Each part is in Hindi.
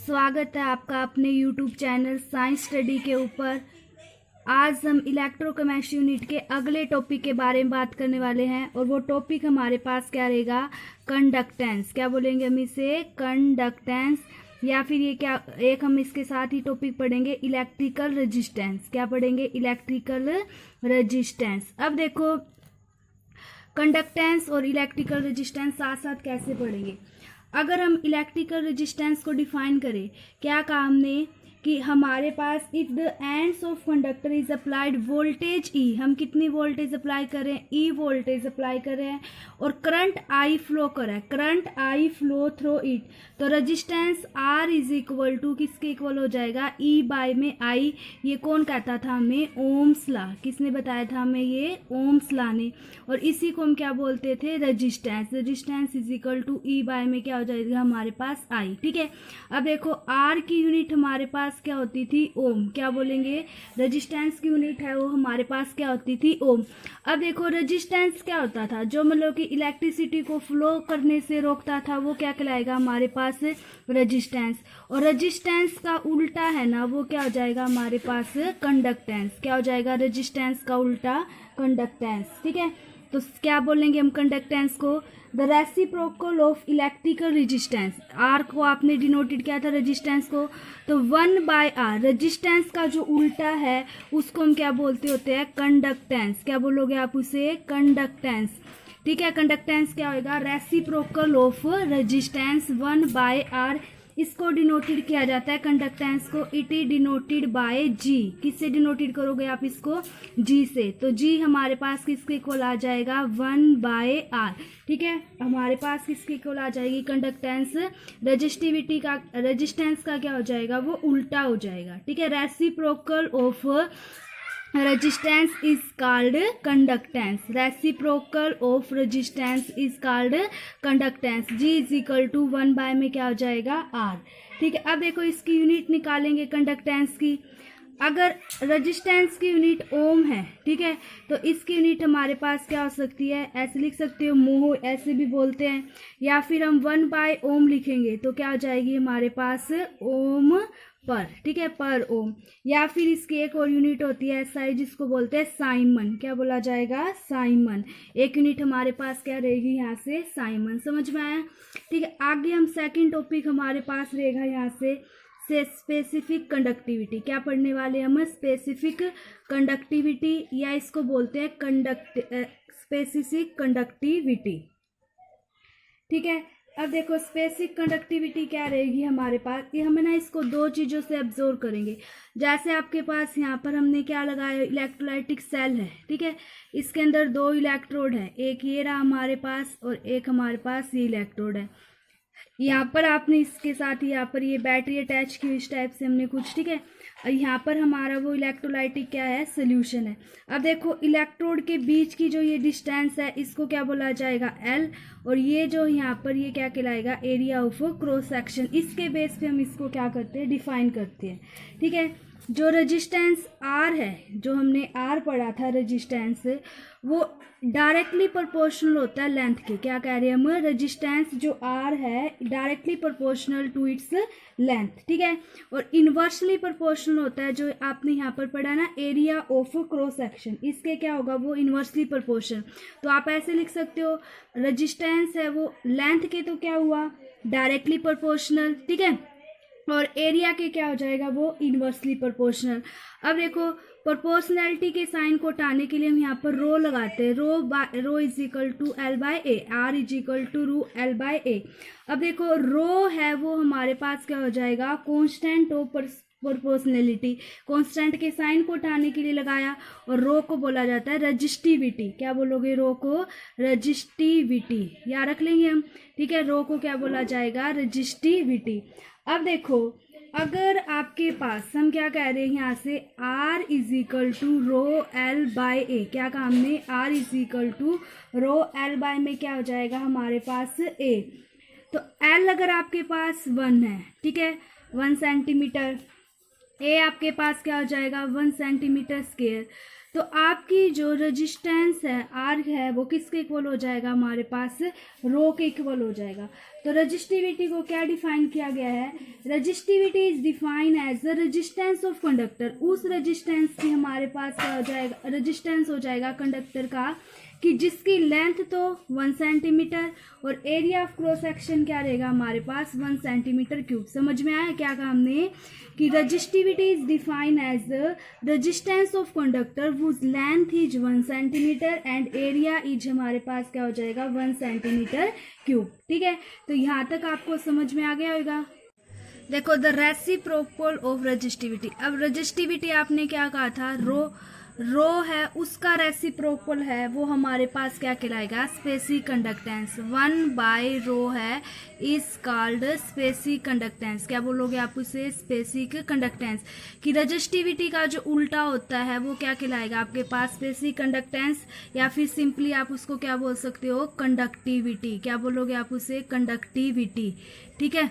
स्वागत है आपका अपने YouTube चैनल साइंस स्टडी के ऊपर। आज हम इलेक्ट्रोकेमिस्ट्री यूनिट के अगले टॉपिक के बारे में बात करने वाले हैं और वो टॉपिक हमारे पास क्या रहेगा, कंडक्टेंस। क्या बोलेंगे हम इसे, कंडक्टेंस, या फिर ये क्या एक हम इसके साथ ही टॉपिक पढ़ेंगे इलेक्ट्रिकल रेजिस्टेंस। क्या पढ़ेंगे, इलेक्ट्रिकल रेजिस्टेंस। अब देखो कंडक्टेंस और इलेक्ट्रिकल रेजिस्टेंस साथ साथ कैसे पढ़ेंगे। अगर हम इलेक्ट्रिकल रेजिस्टेंस को डिफाइन करें, क्या कहा हमने कि हमारे पास if the ends of conductor is applied voltage E, हम कितनी वोल्टेज अप्लाई कर रहे हैं, ई वोल्टेज अप्लाई कर रहे हैं, और करंट आई फ्लो कर रहा है, current I flow through it, तो resistance R is equal to किसके इक्वल हो जाएगा, ई बाय में आई। ये कौन कहता था हमें, ओम्स लॉ। किसने बताया था हमें, ये ओम्स लॉ ने। और इसी को हम क्या बोलते थे, resistance. Resistance is equal to E by में क्या हो जाएगा हमारे पास, आई। ठीक है, अब देखो आर की यूनिट हमारे पास क्या होती थी, ओम। क्या बोलेंगे, रेजिस्टेंस की यूनिट है वो हमारे पास क्या होती थी, ओम। अब देखो रेजिस्टेंस क्या होता था, जो मतलब कि इलेक्ट्रिसिटी को फ्लो करने से रोकता था, वो क्या कहलाएगा हमारे पास, रेजिस्टेंस। और रेजिस्टेंस का उल्टा है ना, वो क्या हो जाएगा हमारे पास, कंडक्टेंस। क्या हो जाएगा, रेजिस्टेंस का उल्टा कंडक्टेंस। ठीक है, तो क्या बोलेंगे हम कंडक्टेंस को, the reciprocal of electrical resistance. R को आपने डिनोटेड किया था रेजिस्टेंस को, तो 1/r रेजिस्टेंस का जो उल्टा है उसको हम क्या बोलते होते हैं, कंडक्टेंस। क्या बोलोगे आप उसे, कंडक्टेंस। ठीक है, कंडक्टेंस क्या होगा, रेसिप्रोकल ऑफ रेजिस्टेंस 1/r। इसको डिनोटेड किया जाता है कंडक्टेंस को, इट इज डिनोटेड बाय जी। किससे डिनोटेड करोगे आप इसको, जी से। तो जी हमारे पास किसके इक्वल आ जाएगा, 1/r। ठीक है, हमारे पास किसके इक्वल आ जाएगी, कंडक्टेंस। रेजिस्टिविटी का, रेजिस्टेंस का क्या हो जाएगा, वो उल्टा हो जाएगा। ठीक है, reciprocal of resistance is called conductance. reciprocal of resistance is called conductance. G is equal to 1 में क्या हो जाएगा, R। ठीक है, अब देखो इसकी यूनिट निकालेंगे कंडक्टेंस की। अगर रेजिस्टेंस की यूनिट ओम है, ठीक है, तो इसकी यूनिट हमारे पास क्या हो सकती है, ऐसे लिख सकते हो, मोह ऐसे भी बोलते हैं, या फिर हम 1/ओम लिखेंगे तो क्या हो जाएगी हमारे पास, ओम पर। ठीक है, पर ओम। या फिर इसकी एक और यूनिट होती है एसआई, जिसको बोलते हैं साइमन। क्या बोला जाएगा, साइमन। एक यूनिट हमारे पास क्या रहेगी यहाँ से, साइमन। समझ में आया। ठीक है, आगे हम सेकंड टॉपिक हमारे पास रहेगा यहाँ से स्पेसिफिक कंडक्टिविटी। क्या पढ़ने वाले हम, स्पेसिफिक कंडक्टिविटी, या इसको बोलते हैं स्पेसिफिक कंडक्टिविटी। ठीक है, अब देखो स्पेसिफिक कंडक्टिविटी क्या रहेगी हमारे पास, ये हमें ना इसको दो चीज़ों से ऑब्जर्व करेंगे। जैसे आपके पास यहाँ पर हमने क्या लगाया, इलेक्ट्रोलाइटिक सेल है। ठीक है, इसके अंदर 2 इलेक्ट्रोड है, एक ये रहा हमारे पास और एक हमारे पास ये इलेक्ट्रोड है। यहाँ पर आपने इसके साथ यहाँ पर ये बैटरी अटैच की, इस टाइप से हमने कुछ। ठीक है, यहाँ पर हमारा वो इलेक्ट्रोलाइटिक क्या है, सोल्यूशन है। अब देखो इलेक्ट्रोड के बीच की जो ये डिस्टेंस है, इसको क्या बोला जाएगा, L। और ये जो यहाँ पर ये क्या कहलाएगा, एरिया ऑफ क्रॉस सेक्शन। इसके बेस पे हम इसको क्या करते हैं, डिफाइन करते हैं। ठीक है, जो रेजिस्टेंस R है, जो हमने R पढ़ा था रेजिस्टेंस, वो डायरेक्टली प्रोपोर्शनल होता है लेंथ के। क्या कह रहे हैं हम, रेजिस्टेंस जो R है directly proportional to its length. ठीक है, और इनवर्सली प्रोपोर्शनल होता है, जो आपने यहाँ पर पढ़ा ना, एरिया ऑफ क्रॉस सेक्शन। इसके क्या होगा, वो इनवर्सली प्रोपोर्शनल। तो आप ऐसे लिख सकते हो, रेजिस्टेंस है वो लेंथ के तो क्या हुआ, डायरेक्टली प्रोपोर्शनल। ठीक है, और एरिया के क्या हो जाएगा, वो इनवर्सली प्रोपोर्शनल। अब देखो प्रोपोर्शनैलिटी के साइन को हटाने के लिए हम यहाँ पर रो लगाते हैं, rho is equal to L/A, R is equal to rho L/A। अब देखो रो है वो हमारे पास क्या हो जाएगा, कांस्टेंट ऑफ प्रोपोर्शनैलिटी। कांस्टेंट के साइन को हटाने के लिए लगाया, और रो को बोला जाता है रेजिस्टिविटी। क्या बोलोगे, रो को रेजिस्टिविटी, याद रख लेंगे हम। ठीक है, रो को क्या बोला जाएगा, रेजिस्टिविटी। अब देखो अगर आपके पास हम क्या कह रहे हैं यहाँ से, R is equal to rho L/A। क्या कहा हमने, R is equal to rho L/A में क्या हो जाएगा हमारे पास, A। तो L अगर आपके पास 1 है, ठीक है, 1 सेंटीमीटर, A आपके पास क्या हो जाएगा, 1 सेंटीमीटर स्क्वायर। तो आपकी जो रेजिस्टेंस है आर है वो किसके इक्वल हो जाएगा, हमारे पास रो के इक्वल हो जाएगा। तो रजिस्टिविटी को क्या डिफाइन किया गया है, resistivity is define as the resistance of conductor. उस रेजिस्टेंस की हमारे पास क्या हो जाएगा, रेजिस्टेंस हो जाएगा कंडक्टर का कि जिसकी लेंथ तो 1 सेंटीमीटर और एरिया ऑफ क्रॉस सेक्शन क्या रहेगा हमारे पास 1 सेंटीमीटर क्यूब। समझ में आया क्या कहा हमने कि resistivity is define as the resistance of conductor whose length is 1 centimetre and area is हमारे पास क्या हो जाएगा 1 सेंटीमीटर क्यूब। ठीक है, तो यहाँ तक आपको समझ में आ गया होगा। देखो द रेसिप्रोकल ऑफ रजिस्टिविटी। अब रजिस्टिविटी आपने क्या कहा था, रो है उसका रेसिप्रोकल है वो हमारे पास क्या कहलाएगा, स्पेसिफिक कंडक्टेंस। 1/रो है इज कॉल्ड स्पेसिफिक कंडक्टेंस। क्या बोलोगे आप उसे, स्पेसिफिक कंडक्टेंस। कि रजिस्टिविटी का जो उल्टा होता है वो क्या कहलाएगा आपके पास, स्पेसिफिक कंडक्टेंस, या फिर सिंपली आप उसको क्या बोल सकते हो, कंडक्टिविटी। क्या बोलोगे आप उसे, कंडक्टिविटी। ठीक है,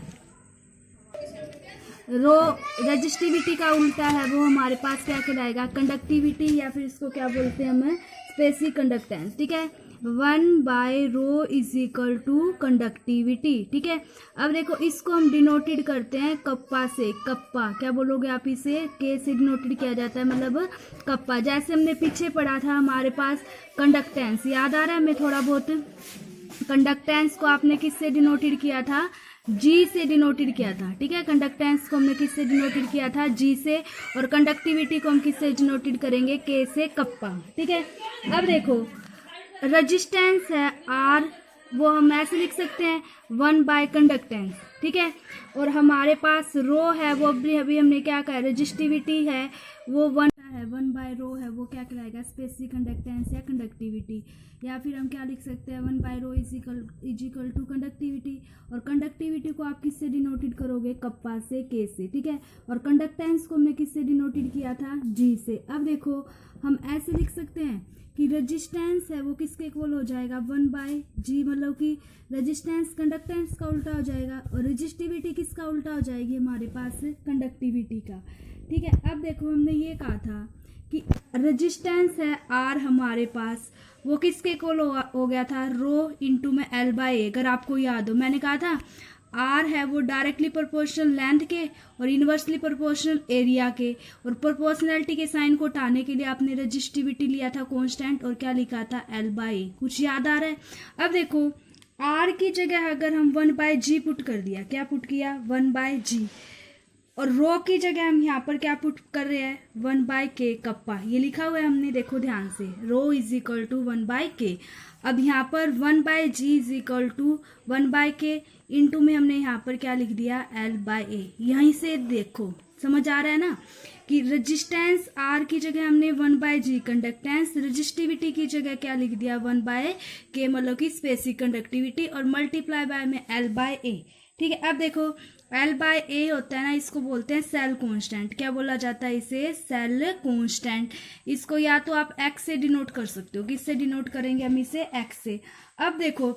रो रजिस्टिविटी का उल्टा है वो हमारे पास क्या कहलाएगा, कंडक्टिविटी, या फिर इसको क्या बोलते हैं हम, स्पेसिफिक कंडक्टेंस। ठीक है, 1/रो इज इक्वल टू कंडक्टिविटी। ठीक है, अब देखो इसको हम डिनोटेड करते हैं कप्पा से। कप्पा क्या बोलोगे आप इसे, के से डिनोटेड किया जाता है, मतलब कप्पा। जैसे हमने पीछे पढ़ा था हमारे पास कंडक्टेंस, याद आ रहा है हमें थोड़ा बहुत। कंडक्टेंस को आपने किससे डिनोटेड किया था, जी से डिनोटेड किया था। ठीक है, कंडक्टेंस को हमने किससे डिनोटेड किया था, जी से, और कंडक्टिविटी को हम किससे डिनोटेड करेंगे, के से, कप्पा। ठीक है, अब देखो रेजिस्टेंस है आर, वो हम ऐसे लिख सकते हैं 1/कंडक्टेंस। ठीक है, और हमारे पास रो है वो अभी हमने क्या कहा, रजिस्टिविटी है वो 1/रो है वो क्या कहलाएगा, स्पेसिफिक कंडक्टेंस या कंडक्टिविटी। या फिर हम क्या लिख सकते हैं, 1/रो इज इक्वल टू कंडक्टिविटी, और कंडक्टिविटी को आप किससे डिनोटेड करोगे, कप्पा से, के से। ठीक है, और कंडक्टेंस को हमने किससे डिनोटेड किया था, जी से। अब देखो हम ऐसे लिख सकते हैं कि रेजिस्टेंस है वो किसके इक्वल हो जाएगा, 1/जी, मतलब कि रेजिस्टेंस कंडक्टेंस का उल्टा हो जाएगा, और रेजिस्टिविटी किसका उल्टा हो जाएगी हमारे पास, कंडक्टिविटी का। ठीक है, अब देखो हमने ये कहा था कि रेजिस्टेंस है आर हमारे पास वो किसके इक्वल हो गया था, रो इंटू में L/A। अगर आपको याद हो मैंने कहा था आर है वो डायरेक्टली प्रोपोर्शनल लेंथ के और इनवर्सली प्रोपोर्शनल एरिया के, और प्रोपोर्शनैलिटी के साइन को हटाने के लिए आपने रजिस्टिविटी लिया था कांस्टेंट, और क्या लिखा था, L/A। कुछ याद आ रहा है। अब देखो आर की जगह अगर हम 1/G पुट कर दिया, क्या पुट किया, 1/G, और रो की जगह हम यहाँ पर क्या पुट कर रहे हैं, 1/K कप्पा। ये लिखा हुआ है हमने, देखो ध्यान से, रो इज इक्वल टू 1/K। अब यहाँ पर 1/G is equal to 1/K into में हमने यहाँ पर क्या लिख दिया, L/A। यहीं से देखो समझ आ रहा है ना कि रेजिस्टेंस आर की जगह हमने 1/G कंडक्टेंस, रजिस्टिविटी की जगह क्या लिख दिया, 1/K, मतलब कि स्पेसिफिक कंडक्टिविटी, और मल्टीप्लाई बाय में L/A। ठीक है, अब देखो L/A होता है ना, इसको बोलते हैं सेल कांस्टेंट। क्या बोला जाता है इसे, सेल कांस्टेंट। इसको या तो आप x से डिनोट कर सकते हो, किससे डिनोट करेंगे हम इसे, x से। अब देखो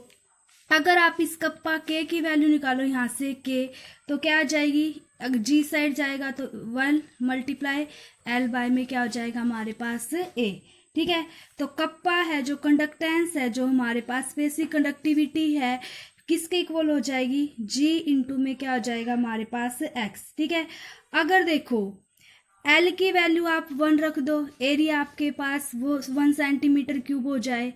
अगर आप इस कप्पा k की वैल्यू निकालो यहाँ से k, तो क्या आ जाएगी, अगर g साइड जाएगा तो 1 मल्टीप्लाई L/A में क्या हो जाएगा हमारे पास, a। ठीक है, तो कप्पा है जो कंडक्टेंस है, जो हमारे पास स्पेसिफिक कंडक्टिविटी है, किसके इक्वल हो जाएगी, g इंटू में क्या हो जाएगा हमारे पास, x। ठीक है, अगर देखो L की वैल्यू आप 1 रख दो, एरिया आपके पास वो 1 सेंटीमीटर क्यूब हो जाए,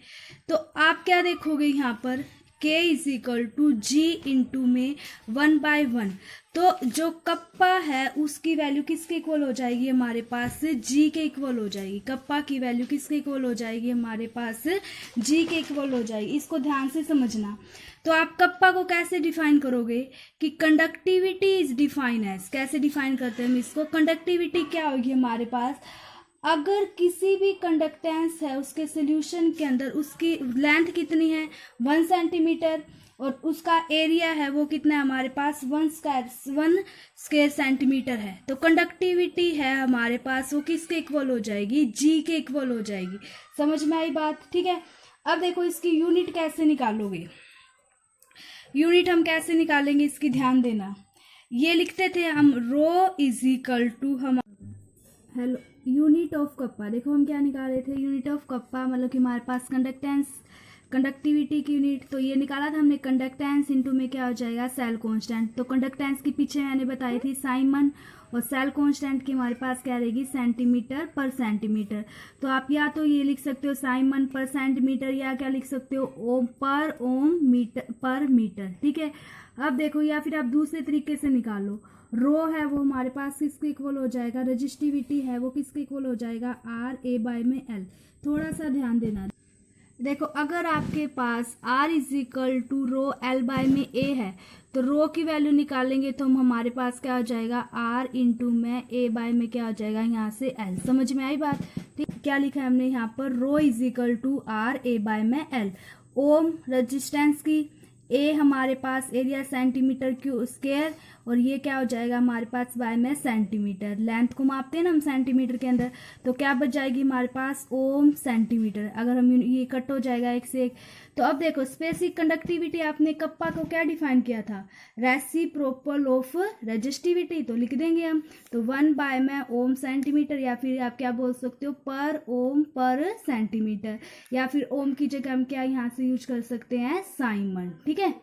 तो आप क्या देखोगे यहाँ पर, K is equal to G into में 1/1। तो जो कप्पा है उसकी वैल्यू किसके इक्वल हो जाएगी हमारे पास, जी के इक्वल हो जाएगी। कप्पा की वैल्यू किसके इक्वल हो जाएगी हमारे पास, जी के इक्वल हो जाएगी। इसको ध्यान से समझना। तो आप कप्पा को कैसे डिफाइन करोगे कि कंडक्टिविटी इज डिफाइन एज, कैसे डिफाइन करते हैं हम इसको, कंडक्टिविटी क्या होगी हमारे पास, अगर किसी भी कंडक्टेंस है उसके सोल्यूशन के अंदर उसकी लेंथ कितनी है, 1 सेंटीमीटर, और उसका एरिया है वो कितना है हमारे पास, 1 स्क्वायर सेंटीमीटर है, तो कंडक्टिविटी है हमारे पास वो किसके इक्वल हो जाएगी, जी के इक्वल हो जाएगी। समझ में आई बात। ठीक है, अब देखो इसकी यूनिट कैसे निकालोगे, यूनिट हम कैसे निकालेंगे इसकी ध्यान देना। ये लिखते थे हम रो इज इक्वल टू हम हेलो, यूनिट ऑफ कप्पा, देखो हम क्या निकाल रहे थे, यूनिट ऑफ कप्पा मतलब कि हमारे पास कंडक्टेंस, कंडक्टिविटी की यूनिट, तो ये निकाला था हमने कंडक्टेंस इनटू में क्या हो जाएगा सेल कांस्टेंट। तो कंडक्टेंस के पीछे मैंने बताई थी साइमन, और सेल कांस्टेंट की हमारे पास क्या रहेगी सेंटीमीटर पर सेंटीमीटर। तो आप या तो ये लिख सकते हो साइमन पर सेंटीमीटर, या क्या लिख सकते हो ओम पर ओम मीटर पर मीटर, ठीक है। अब देखो, या फिर आप दूसरे तरीके से निकाल लो, रो है वो हमारे पास किसके इक्वल हो जाएगा, रजिस्टिविटी है वो किसके इक्वल हो जाएगा आर ए बाय में एल। थोड़ा सा ध्यान देना, देखो अगर आपके पास R is equal to rho L by में ए है, तो रो की वैल्यू निकालेंगे तो हम हमारे पास क्या हो जाएगा R इंटू में ए बाय में क्या हो जाएगा यहाँ से एल। समझ में आई बात, ठीक। क्या लिखा है हमने यहाँ पर, rho is equal to R A by में एल। ओम रेजिस्टेंस की, ए हमारे पास एरिया सेंटीमीटर क्यू स्क्वायर, और ये क्या हो जाएगा हमारे पास बाय में सेंटीमीटर। लेंथ को मापते हैं ना हम सेंटीमीटर के अंदर, तो क्या बच जाएगी हमारे पास ओम सेंटीमीटर। अगर हम ये कट हो जाएगा एक से एक। तो अब देखो स्पेसिफिक कंडक्टिविटी आपने कप्पा को क्या डिफाइन किया था, रेसिप्रोकल ऑफ रेजिस्टिविटी, तो लिख देंगे हम। तो 1 बाय में ओम सेंटीमीटर, या फिर आप क्या बोल सकते हो पर ओम पर सेंटीमीटर, या फिर ओम की जगह हम क्या यहाँ से यूज कर सकते हैं साइमन, ठीक है।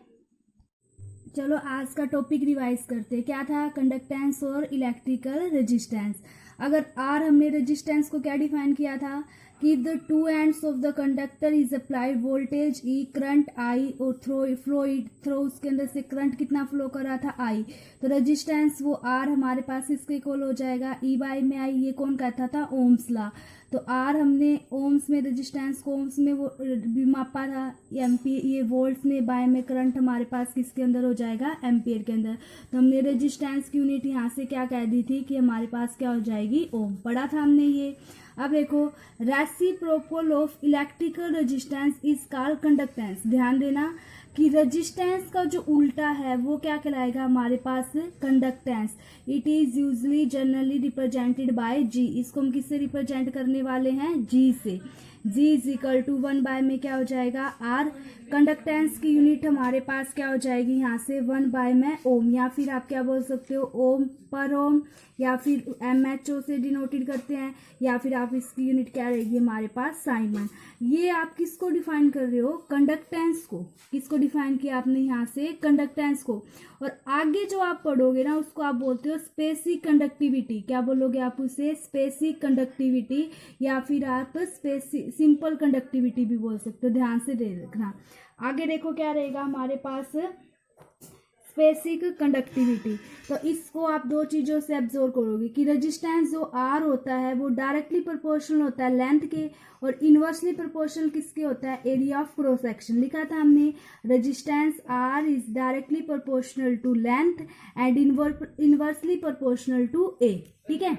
चलो आज का टॉपिक रिवाइज करते हैं, क्या था कंडक्टेंस और इलेक्ट्रिकल रेजिस्टेंस। अगर आर हमने रेजिस्टेंस को क्या डिफाइन किया था कि the two ends of the conductor is applied voltage E, current I, और थ्रो उसके अंदर से करंट कितना फ्लो कर रहा था आई। तो रेजिस्टेंस वो आर हमारे पास इसके इक्वल हो जाएगा ई बाय में आई। ये कौन कहता था, ओम्स ला। तो आर हमने ओम्स में रेजिस्टेंस को ओम्स में वो भी मापा था, एम्पी ये वोल्ट्स में, बाय में करंट हमारे पास किसके अंदर हो जाएगा एम्पियर के अंदर। तो हमने रेजिस्टेंस की यूनिट यहाँ से क्या कह दी थी कि हमारे पास क्या हो जाएगी ओम, पढ़ा था हमने ये। अब देखो reciprocal of electrical resistance is called conductance. ध्यान देना कि रेजिस्टेंस का जो उल्टा है वो क्या कहलाएगा हमारे पास conductance. It is usually generally represented by G. इसको हम किससे रिप्रेजेंट करने वाले हैं, जी से। G is equal to 1 by में क्या हो जाएगा आर। कंडक्टेंस की यूनिट हमारे पास क्या हो जाएगी यहाँ से 1 बाय में ओम, या फिर आप क्या बोल सकते हो ओम पर ओम, या फिर MHO से डिनोटेड करते हैं, या फिर आप इसकी यूनिट क्या रहेगी हमारे पास साइमन। ये आप किसको डिफाइन कर रहे हो, कंडक्टेंस को। किसको डिफाइन किया आपने यहाँ से, कंडक्टेंस को। और आगे जो आप पढ़ोगे ना उसको आप बोलते हो स्पेसिफिक कंडक्टिविटी। क्या बोलोगे आप उसे, स्पेसिफिक कंडक्टिविटी, या फिर आप सिंपल कंडक्टिविटी भी बोल सकते हो। ध्यान से देखना, आगे देखो क्या रहेगा हमारे पास स्पेसिफिक कंडक्टिविटी। तो इसको आप दो चीजों से एब्जॉर्व करोगे कि रेजिस्टेंस जो आर होता है वो डायरेक्टली प्रोपोर्शनल होता है लेंथ के, और इनवर्सली प्रोपोर्शनल किसके होता है, एरिया ऑफ क्रॉस सेक्शन। लिखा था हमने resistance R is directly proportional to length and inversely proportional to A, ठीक है।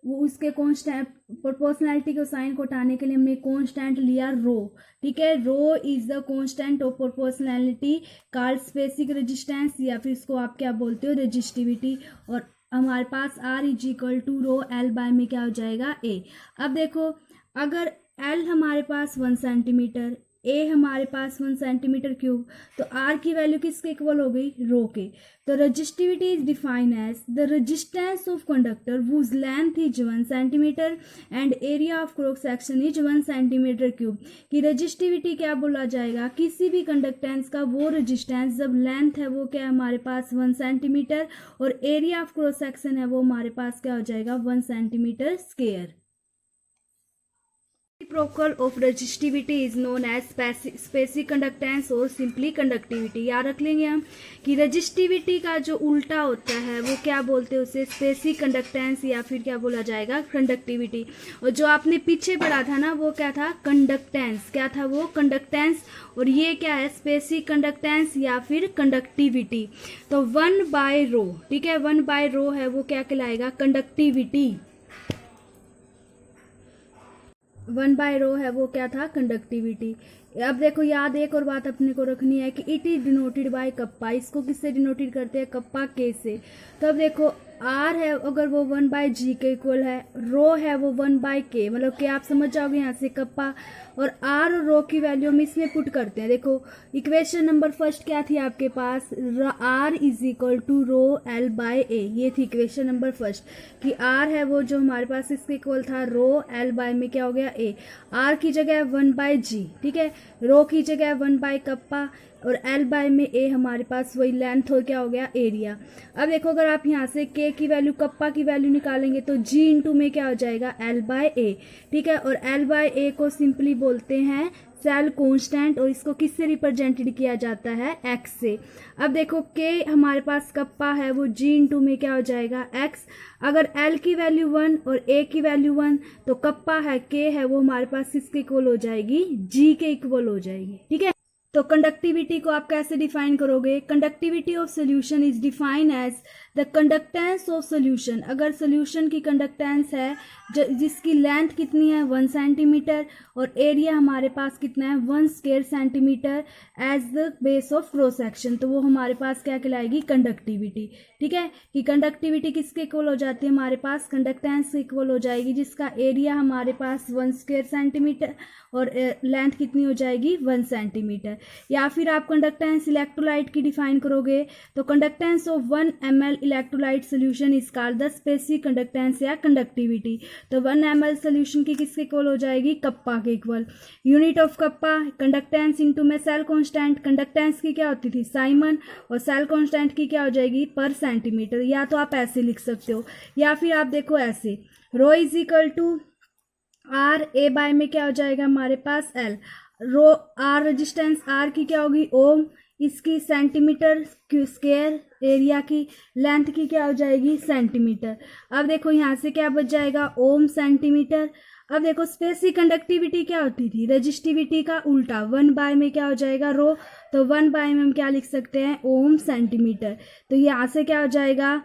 वो उसके कॉन्स्टेंट प्रोपोर्शनैलिटी के साइन को हटाने के लिए हमने कॉन्स्टेंट लिया रो, ठीक है। Rho is the constant of proportionality called specific resistance, या फिर इसको आप क्या बोलते हो रेजिस्टिविटी। और हमारे पास R is equal to rho L by में क्या हो जाएगा ए। अब देखो अगर एल हमारे पास 1 सेंटीमीटर, ए हमारे पास 1 सेंटीमीटर क्यूब, तो आर की वैल्यू किसके इक्वल हो गई, रो के। तो resistivity is defined as the resistance of conductor whose length is 1 centimetre and area of cross section is 1 centimetre cube. कि रेजिस्टिविटी क्या बोला जाएगा, किसी भी कंडक्टेंस का वो रेजिस्टेंस जब लेंथ है वो क्या है हमारे पास 1 सेंटीमीटर, और एरिया ऑफ क्रॉस सेक्शन है वो हमारे पास क्या हो जाएगा 1 centimetre square. Reciprocal of resistivity is known as specific conductance और simply conductivity। याद रख लेंगे हम कि रेजिस्टिविटी का जो उल्टा होता है वो क्या बोलते हैं उसे, स्पेसिफिक कंडक्टेंस, या फिर क्या बोला जाएगा कंडक्टिविटी। और जो आपने पीछे पढ़ा था ना वो क्या था, कंडक्टेंस। क्या था वो, कंडक्टेंस। और ये क्या है, स्पेसिफिक कंडक्टेंस या फिर कंडक्टिविटी। तो 1 बाय रो, ठीक है, 1 बाय रो है वो क्या कहलाएगा, कंडक्टिविटी। 1 बाय रो है वो क्या था, कंडक्टिविटी। अब देखो याद एक और बात अपने को रखनी है कि it is denoted by kappa. इसको किससे डिनोटेड करते हैं, कप्पा के से। तो अब देखो आर है अगर वो 1/g के इक्वल है, रो है वो 1/k, मतलब कि आप समझ जाओगे यहाँ से कप्पा और आर और रो की वैल्यू हम इसमें पुट करते हैं। देखो इक्वेशन नंबर फर्स्ट क्या थी आपके पास, R is equal to rho L by A, ये थी इक्वेशन नंबर फर्स्ट कि आर है वो जो हमारे पास इसके इक्वल था रो एल बाय में क्या हो गया ए, आर की जगह 1/g, ठीक है, रो की जगह 1 कप्पा और एल बाय में ए हमारे पास वही लेंथ हो क्या हो गया एरिया। अब देखो अगर आप यहाँ से के की वैल्यू कप्पा की वैल्यू निकालेंगे तो जी इंटू में क्या हो जाएगा एल बाय ए, ठीक है, और एल बाय ए को सिंपली बोलते हैं सेल कांस्टेंट और इसको किससे रिप्रेजेंटेड किया जाता है एक्स से। अब देखो के हमारे पास कप्पा है वो जी इंटू में क्या हो जाएगा एक्स, अगर एल की वैल्यू 1 और ए की वैल्यू 1 तो कप्पा है के है वो हमारे पास किसके इक्वल हो जाएगी जी के इक्वल हो जाएगी, ठीक है। तो कंडक्टिविटी को आप कैसे डिफाइन करोगे, conductivity of solution is define as the conductance of solution, अगर सोल्यूशन की कंडक्टेंस है जिसकी लेंथ कितनी है 1 सेंटीमीटर और एरिया हमारे पास कितना है 1 square centimetre as the base of cross section, तो वो हमारे पास क्या कहलाएगी कंडक्टिविटी, ठीक है, कि कंडक्टिविटी किसके इक्वल हो जाती है हमारे पास कंडक्टेंस इक्वल हो जाएगी जिसका एरिया हमारे पास 1 स्क्वायर सेंटीमीटर और लेंथ कितनी हो जाएगी 1 सेंटीमीटर। या फिर आप कंडक्टेंस इलेक्ट्रोलाइट की डिफाइन करोगे तो conductance of 1 ml electrolyte solution is called the specific conductance या कंडक्टिविटी, तो 1 ml सोल्यूशन की किसके इक्वल हो जाएगी कप्पा के equal. Unit of kappa conductance into में सेल कांस्टेंट, कंडक्टेंस की क्या होती थी साइमन और सेल कांस्टेंट की क्या हो जाएगी पर सेंटीमीटर, या तो आप ऐसे लिख सकते हो या फिर आप देखो ऐसे rho is equal to R A by में क्या हो जाएगा हमारे पास L, rho R resistance R की क्या होगी ओम, इसकी सेंटीमीटर स्क्वायर, एरिया की लेंथ की क्या हो जाएगी सेंटीमीटर। अब देखो यहाँ से क्या बच जाएगा ओम सेंटीमीटर। अब देखो स्पेसिफिक कंडक्टिविटी क्या होती थी रेजिस्टिविटी का उल्टा, 1 बाय में क्या हो जाएगा रो, तो 1 बाय में हम क्या लिख सकते हैं ओम सेंटीमीटर, तो यहाँ से क्या हो जाएगा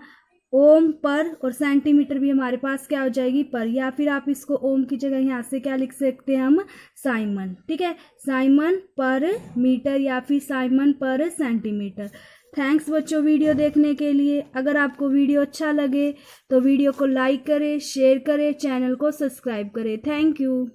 ओम पर और सेंटीमीटर भी हमारे पास क्या हो जाएगी पर, या फिर आप इसको ओम की जगह यहाँ से क्या लिख सकते हैं हम साइमन, ठीक है, साइमन पर मीटर या फिर साइमन पर सेंटीमीटर। थैंक्स बच्चों वीडियो देखने के लिए। अगर आपको वीडियो अच्छा लगे तो वीडियो को लाइक करें, शेयर करें, चैनल को सब्सक्राइब करें। Thank you.